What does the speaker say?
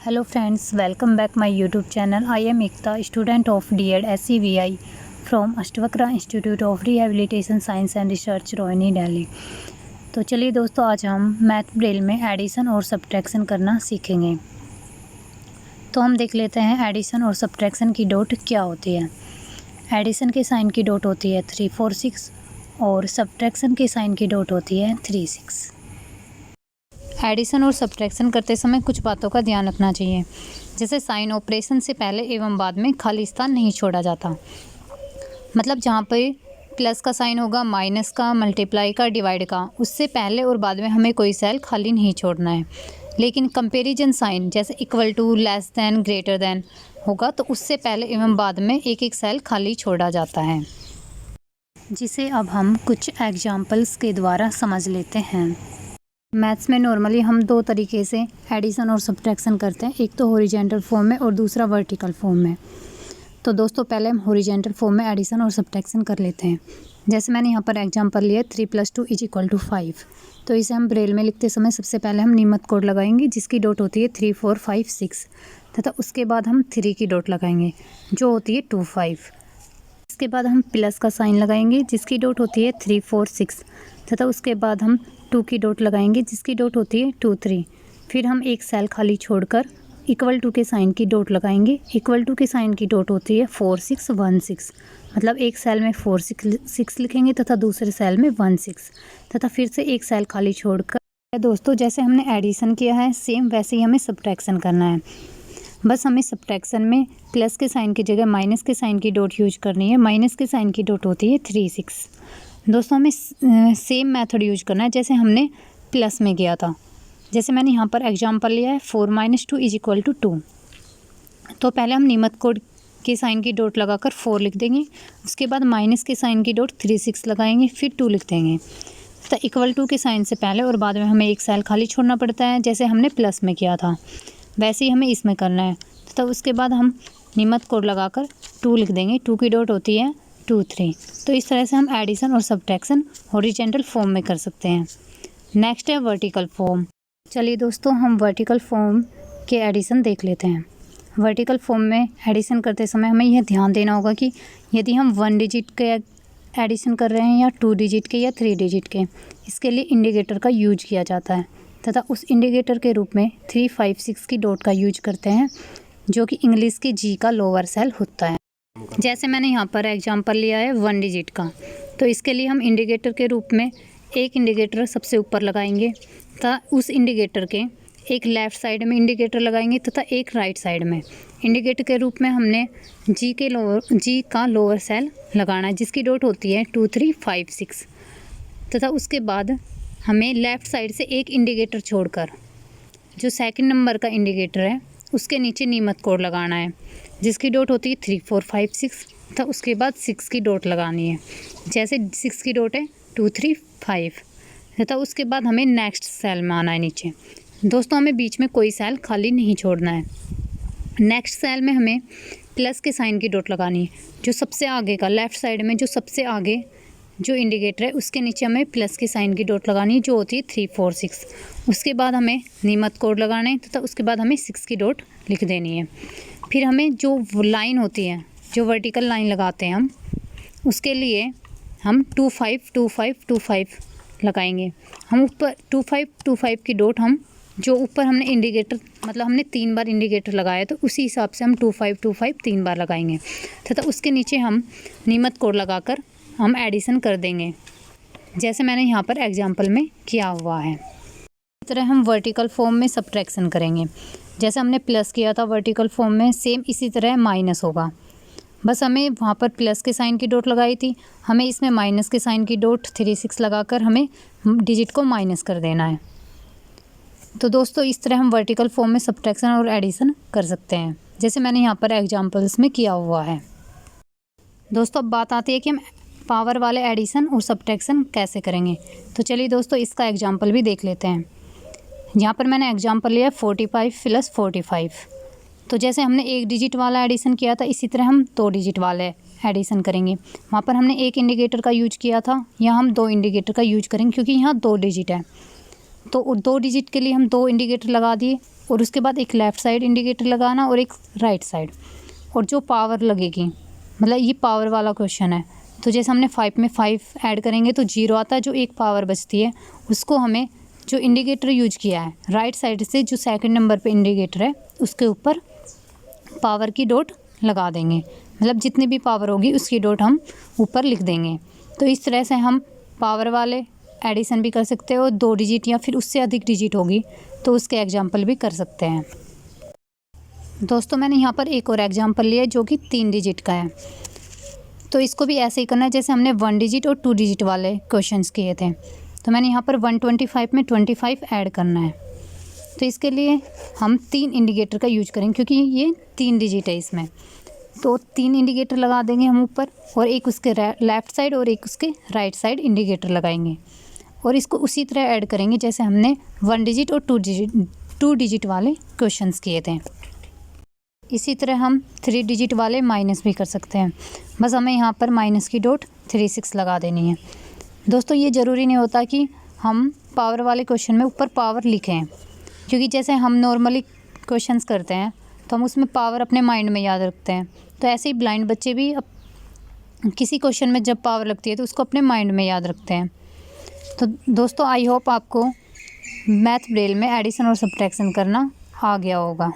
Hello friends, welcome back my YouTube channel. I am Ekta, student of D.Ed SCVI from Ashtavakra institute of rehabilitation science and research Rohini Delhi. तो चलिए दोस्तों, आज हम math Braille में addition और subtraction करना सीखेंगे। तो हम देख लेते हैं एडिशन और सब्ट्रैक्शन की डॉट क्या होती है। एडिशन के साइन की डॉट होती है 3 4 6 और सब्ट्रैक्शन के साइन की डॉट होती है 3 6। एडिशन और सब्ट्रैक्शन करते समय कुछ बातों का ध्यान रखना चाहिए, जैसे साइन ऑपरेशन से पहले एवं बाद में खाली स्थान नहीं छोड़ा जाता। मतलब जहाँ पर प्लस का साइन होगा, माइनस का, मल्टीप्लाई का, डिवाइड का, उससे पहले और बाद में हमें कोई सेल खाली नहीं छोड़ना है। लेकिन कंपैरिजन साइन जैसे equal to, less than, greater than होगा तो उससे पहले एवं बाद में एक एक सेल खाली छोड़ा जाता है, जिसे अब हम कुछ एग्जाम्पल्स के द्वारा समझ लेते हैं। मैथ्स में नॉर्मली हम दो तरीके से एडिशन और सब्ट्रैक्शन करते हैं, एक तो हॉरिजॉन्टल फॉर्म में और दूसरा वर्टिकल फॉर्म में। तो दोस्तों पहले हम हॉरिजॉन्टल फॉर्म में एडिशन और सब्ट्रैक्शन कर लेते हैं। जैसे मैंने यहाँ पर एग्जांपल लिया 3 + 2 = 5। तो इसे हम ब्रेल में लिखते समय सबसे पहले हम नियमित कोड लगाएंगे, जिसकी डॉट होती है 3 4 5 6 तथा उसके बाद हम 3 की डॉट लगाएंगे जो होती है 2 5। इसके बाद हम प्लस का साइन लगाएंगे जिसकी डॉट होती है 3 4 6 तथा उसके बाद हम 2 की डॉट लगाएंगे जिसकी डॉट होती है 2 3। फिर हम एक सेल खाली छोड़कर इक्वल टू के साइन की डॉट लगाएंगे। इक्वल टू के साइन की डॉट होती है 4 6 1 6। मतलब एक सेल में 4 6 लिखेंगे तथा दूसरे सेल में 1 6 तथा फिर से एक सेल खाली छोड़कर। दोस्तों जैसे हमने एडिशन किया है सेम वैसे ही हमें सब्ट्रैक्शन करना है। बस हमें सब्ट्रैक्शन में प्लस के साइन की जगह माइनस के साइन की डॉट यूज करनी है। माइनस के साइन की डॉट होती है 3 6। दोस्तों हमें सेम मेथड यूज करना है जैसे हमने प्लस में किया था। जैसे मैंने यहाँ पर एग्जांपल लिया है 4 - 2 = 2। तो पहले हम नियमित कोड के साइन की डॉट लगाकर 4 लिख देंगे, उसके बाद माइनस के साइन की डॉट 3 6 लगाएंगे, फिर 2 लिख देंगे। तो इक्वल टू के साइन से पहले और बाद में हमें एक सेल खाली छोड़ना पड़ता है, जैसे हमने प्लस में किया था वैसे ही हमें इसमें करना है। तो उसके बाद हम नियमित कोड लगाकर 2 लिख देंगे, 2 की डॉट होती है 2 3। तो इस तरह से हम एडिशन और सब्ट्रैक्शन हॉरिजॉन्टल फॉर्म में कर सकते हैं। नेक्स्ट है वर्टिकल फॉर्म। चलिए दोस्तों हम वर्टिकल फॉर्म के एडिशन देख लेते हैं। वर्टिकल फॉर्म में एडिशन करते समय हमें यह ध्यान देना होगा कि यदि हम 1 डिजिट के एडिशन कर रहे हैं या 2 डिजिट के या 3 डिजिट के, इसके लिए इंडिकेटर का यूज किया जाता है तथा उस इंडिकेटर के रूप में 3 5 6 की डॉट का यूज करते हैं, जो कि इंग्लिश के जी का लोअर सेल होता है। जैसे मैंने यहाँ पर एग्जांपल लिया है 1 डिजिट का, तो इसके लिए हम इंडिकेटर के रूप में एक इंडिकेटर सबसे ऊपर लगाएंगे तथा उस इंडिकेटर के एक लेफ़्ट साइड में इंडिकेटर लगाएंगे तथा एक राइट साइड में। इंडिकेटर के रूप में हमने जी का लोअर सेल लगाना है जिसकी डॉट होती है 2 3 5 6 तथा उसके बाद हमें लेफ़्ट साइड से एक इंडिकेटर छोड़कर जो सेकंड नंबर का इंडिकेटर है उसके नीचे नियमित कोड लगाना है जिसकी डॉट होती है 3 4 5 6 तथा उसके बाद 6 की डॉट लगानी है। जैसे 6 की डॉट है 2 3 5 तथा उसके बाद हमें नेक्स्ट सेल में आना है नीचे। दोस्तों हमें बीच में कोई सेल खाली नहीं छोड़ना है। नेक्स्ट सेल में हमें प्लस के साइन की डॉट लगानी है, जो सबसे आगे का लेफ़्ट साइड में जो सबसे आगे जो इंडिकेटर है उसके नीचे हमें प्लस के साइन की डॉट लगानी है जो होती है 3 4 6। उसके बाद हमें नियमित कोड लगाना है तथा उसके बाद हमें 6 की डॉट लिख देनी है। फिर हमें जो लाइन होती है, जो वर्टिकल लाइन लगाते हैं हम, उसके लिए हम 2 5 2 5 2 5 लगाएंगे। हम ऊपर 2 5 2 5 की डॉट हम जो ऊपर हमने इंडिकेटर मतलब हमने 3 बार इंडिकेटर लगाया तो उसी हिसाब से हम 2 5 2 5 3 बार लगाएंगे तथा उसके नीचे हम नियमित कोड लगाकर हम एडिशन कर देंगे, जैसे मैंने यहाँ पर एग्जांपल में किया हुआ है। इस तरह हम वर्टिकल फॉर्म में सब्ट्रैक्शन करेंगे। जैसे हमने प्लस किया था वर्टिकल फॉर्म में, सेम इसी तरह माइनस होगा। बस हमें वहाँ पर प्लस के साइन की डॉट लगाई थी, हमें इसमें माइनस के साइन की डॉट 3 6 लगाकर हमें डिजिट को माइनस कर देना है। तो दोस्तों इस तरह हम वर्टिकल फॉर्म में सब्ट्रैक्शन और एडिशन कर सकते हैं, जैसे मैंने यहाँ पर एग्जांपल्स में किया हुआ है। दोस्तों अब बात आती है कि हम पावर वाले एडिशन और सब्ट्रैक्शन कैसे करेंगे। तो चलिए दोस्तों इसका एग्जांपल भी देख लेते हैं। यहाँ पर मैंने एग्जांपल लिया 45 + 45। तो जैसे हमने एक डिजिट वाला एडिशन किया था, इसी तरह हम 2 डिजिट वाले एडिशन करेंगे। वहाँ पर हमने एक इंडिकेटर का यूज किया था, यहाँ हम 2 इंडिकेटर का यूज करेंगे क्योंकि यहाँ 2 डिजिट है। तो 2 डिजिट के लिए हम 2 इंडिकेटर लगा दिए। और उसके बाद एक लेफ़्ट साइड इंडिकेटर लगाना और एक राइट साइड। और जो पावर लगेगी, मतलब ये पावर वाला क्वेश्चन है, तो जैसे हमने 5 में 5 ऐड करेंगे तो 0 आता है, जो एक पावर बचती है उसको हमें जो इंडिकेटर यूज किया है राइट साइड से, जो सेकंड नंबर पे इंडिकेटर है उसके ऊपर पावर की डॉट लगा देंगे, मतलब जितनी भी पावर होगी उसकी डॉट हम ऊपर लिख देंगे। तो इस तरह से हम पावर वाले एडिशन भी कर सकते हैं और 2 डिजिट या फिर उससे अधिक डिजिट होगी तो उसके एग्जाम्पल भी कर सकते हैं। दोस्तों मैंने यहाँ पर एक और एग्जाम्पल लिया है जो कि 3 डिजिट का है। तो इसको भी ऐसे ही करना है जैसे हमने 1 डिजिट और 2 डिजिट वाले क्वेश्चंस किए थे। तो मैंने यहाँ पर 125 में 25 ऐड करना है। तो इसके लिए हम 3 इंडिकेटर का यूज करेंगे क्योंकि ये 3 डिजिट है इसमें। तो 3 इंडिकेटर लगा देंगे हम ऊपर, और एक उसके लेफ़्ट साइड और एक उसके राइट साइड इंडिकेटर लगाएंगे। और इसको उसी तरह ऐड करेंगे जैसे हमने 1 डिजिट और 2 डिजिट वाले क्वेश्चंस किए थे। इसी तरह हम 3 डिजिट वाले माइनस भी कर सकते हैं, बस हमें यहाँ पर माइनस की डॉट 36 लगा देनी है। दोस्तों ये ज़रूरी नहीं होता कि हम पावर वाले क्वेश्चन में ऊपर पावर लिखें, क्योंकि जैसे हम नॉर्मली क्वेश्चंस करते हैं तो हम उसमें पावर अपने माइंड में याद रखते हैं, तो ऐसे ही ब्लाइंड बच्चे भी किसी क्वेश्चन में जब पावर लगती है तो उसको अपने माइंड में याद रखते हैं। तो दोस्तों आई होप आपको मैथ ब्रेल में एडिशन और सब्ट्रैक्शन करना आ गया होगा।